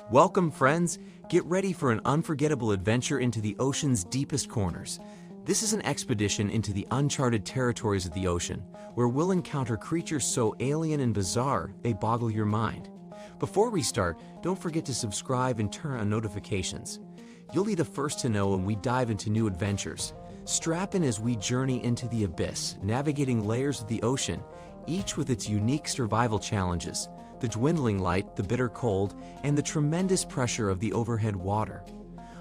Welcome, friends! Get ready for an unforgettable adventure into the ocean's deepest corners. This is an expedition into the uncharted territories of the ocean, where we'll encounter creatures so alien and bizarre they boggle your mind. Before we start, don't forget to subscribe and turn on notifications. You'll be the first to know when we dive into new adventures. Strap in as we journey into the abyss, navigating layers of the ocean, each with its unique survival challenges. The dwindling light, the bitter cold, and the tremendous pressure of the overhead water.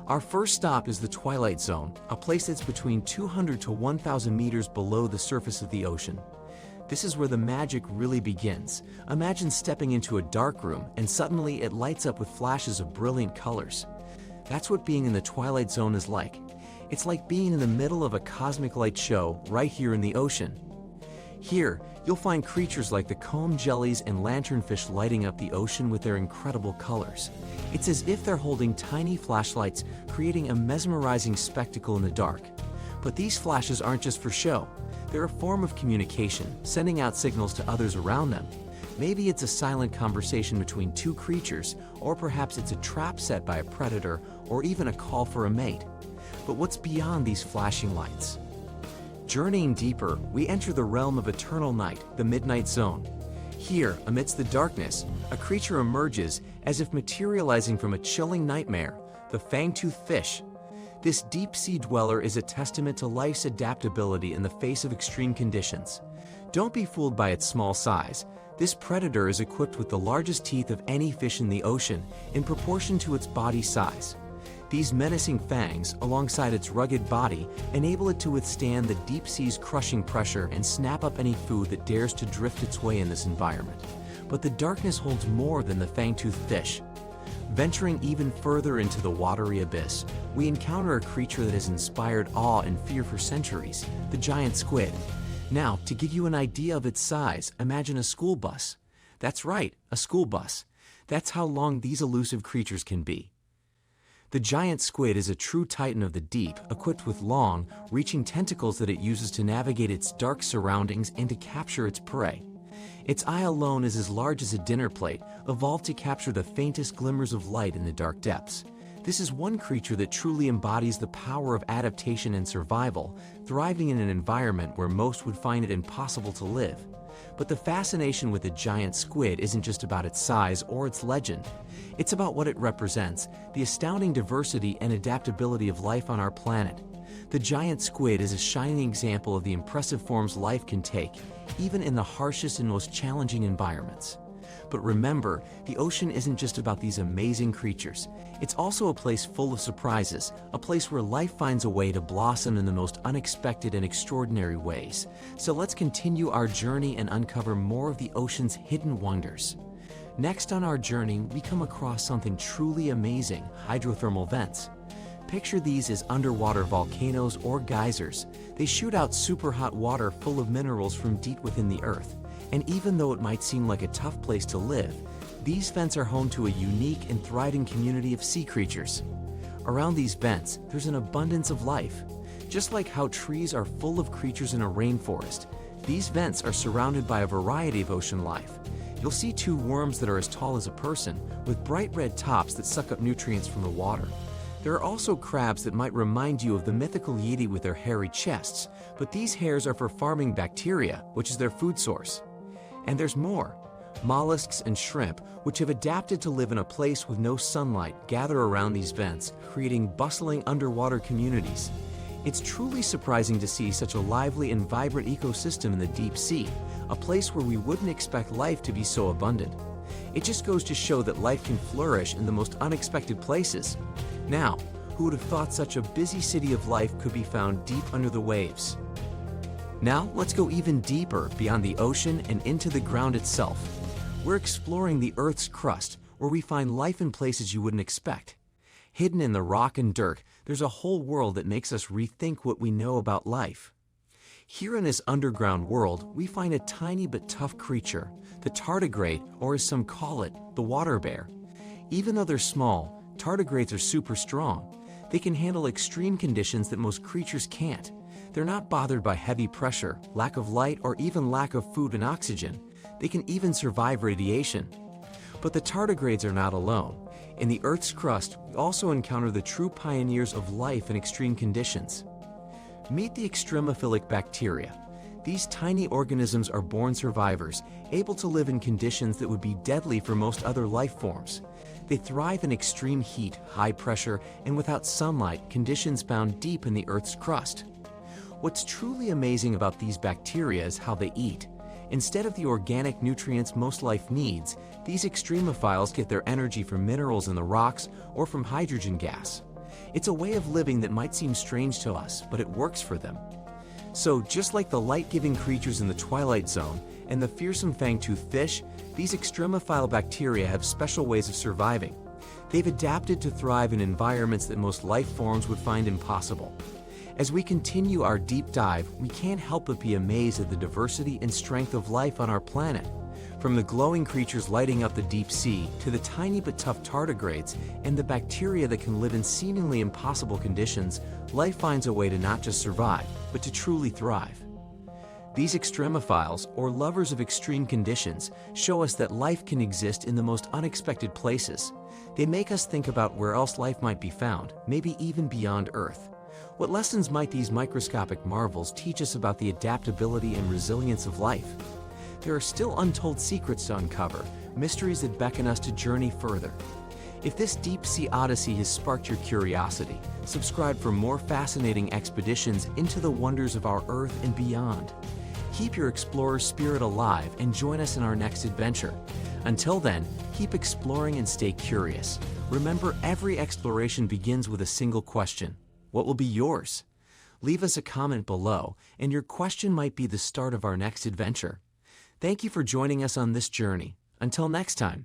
Our first stop is the Twilight Zone, a place that's between 200 to 1,000 meters below the surface of the ocean. This is where the magic really begins. Imagine stepping into a dark room and suddenly it lights up with flashes of brilliant colors. That's what being in the Twilight Zone is like. It's like being in the middle of a cosmic light show right here in the ocean. Here, you'll find creatures like the comb jellies and lanternfish lighting up the ocean with their incredible colors. It's as if they're holding tiny flashlights, creating a mesmerizing spectacle in the dark. But these flashes aren't just for show. They're a form of communication, sending out signals to others around them. Maybe it's a silent conversation between two creatures, or perhaps it's a trap set by a predator, or even a call for a mate. But what's beyond these flashing lights? Journeying deeper, we enter the realm of eternal night, the Midnight Zone. Here, amidst the darkness, a creature emerges as if materializing from a chilling nightmare, the Fangtooth Fish. This deep-sea dweller is a testament to life's adaptability in the face of extreme conditions. Don't be fooled by its small size. This predator is equipped with the largest teeth of any fish in the ocean, in proportion to its body size. These menacing fangs, alongside its rugged body, enable it to withstand the deep sea's crushing pressure and snap up any food that dares to drift its way in this environment. But the darkness holds more than the fangtooth fish. Venturing even further into the watery abyss, we encounter a creature that has inspired awe and fear for centuries, the giant squid. Now, to give you an idea of its size, imagine a school bus. That's right, a school bus. That's how long these elusive creatures can be. The giant squid is a true titan of the deep, equipped with long, reaching tentacles that it uses to navigate its dark surroundings and to capture its prey. Its eye alone is as large as a dinner plate, evolved to capture the faintest glimmers of light in the dark depths. This is one creature that truly embodies the power of adaptation and survival, thriving in an environment where most would find it impossible to live. But the fascination with the giant squid isn't just about its size or its legend. It's about what it represents, the astounding diversity and adaptability of life on our planet. The giant squid is a shining example of the impressive forms life can take, even in the harshest and most challenging environments. But remember, the ocean isn't just about these amazing creatures. It's also a place full of surprises, a place where life finds a way to blossom in the most unexpected and extraordinary ways. So let's continue our journey and uncover more of the ocean's hidden wonders. Next on our journey, we come across something truly amazing: hydrothermal vents. Picture these as underwater volcanoes or geysers. They shoot out super hot water full of minerals from deep within the earth. And even though it might seem like a tough place to live, these vents are home to a unique and thriving community of sea creatures. Around these vents, there's an abundance of life. Just like how trees are full of creatures in a rainforest, these vents are surrounded by a variety of ocean life. You'll see two worms that are as tall as a person, with bright red tops that suck up nutrients from the water. There are also crabs that might remind you of the mythical yeti with their hairy chests, but these hairs are for farming bacteria, which is their food source. And there's more. Mollusks and shrimp, which have adapted to live in a place with no sunlight, gather around these vents, creating bustling underwater communities. It's truly surprising to see such a lively and vibrant ecosystem in the deep sea, a place where we wouldn't expect life to be so abundant. It just goes to show that life can flourish in the most unexpected places. Now, who would have thought such a busy city of life could be found deep under the waves? Now, let's go even deeper beyond the ocean and into the ground itself. We're exploring the Earth's crust, where we find life in places you wouldn't expect. Hidden in the rock and dirt, there's a whole world that makes us rethink what we know about life. Here in this underground world, we find a tiny but tough creature, the tardigrade, or as some call it, the water bear. Even though they're small, tardigrades are super strong. They can handle extreme conditions that most creatures can't. They're not bothered by heavy pressure, lack of light, or even lack of food and oxygen. They can even survive radiation. But the tardigrades are not alone. In the Earth's crust, we also encounter the true pioneers of life in extreme conditions. Meet the extremophilic bacteria. These tiny organisms are born survivors, able to live in conditions that would be deadly for most other life forms. They thrive in extreme heat, high pressure, and without sunlight, conditions found deep in the Earth's crust. What's truly amazing about these bacteria is how they eat. Instead of the organic nutrients most life needs, these extremophiles get their energy from minerals in the rocks or from hydrogen gas. It's a way of living that might seem strange to us, but it works for them. So, just like the light-giving creatures in the Twilight Zone and the fearsome Fangtooth Fish, these extremophile bacteria have special ways of surviving. They've adapted to thrive in environments that most life forms would find impossible. As we continue our deep dive, we can't help but be amazed at the diversity and strength of life on our planet. From the glowing creatures lighting up the deep sea, to the tiny but tough tardigrades, and the bacteria that can live in seemingly impossible conditions, life finds a way to not just survive, but to truly thrive. These extremophiles, or lovers of extreme conditions, show us that life can exist in the most unexpected places. They make us think about where else life might be found, maybe even beyond Earth. What lessons might these microscopic marvels teach us about the adaptability and resilience of life? There are still untold secrets to uncover, mysteries that beckon us to journey further. If this deep-sea odyssey has sparked your curiosity, subscribe for more fascinating expeditions into the wonders of our Earth and beyond. Keep your explorer spirit alive and join us in our next adventure. Until then, keep exploring and stay curious. Remember, every exploration begins with a single question. What will be yours? Leave us a comment below, and your question might be the start of our next adventure. Thank you for joining us on this journey. Until next time.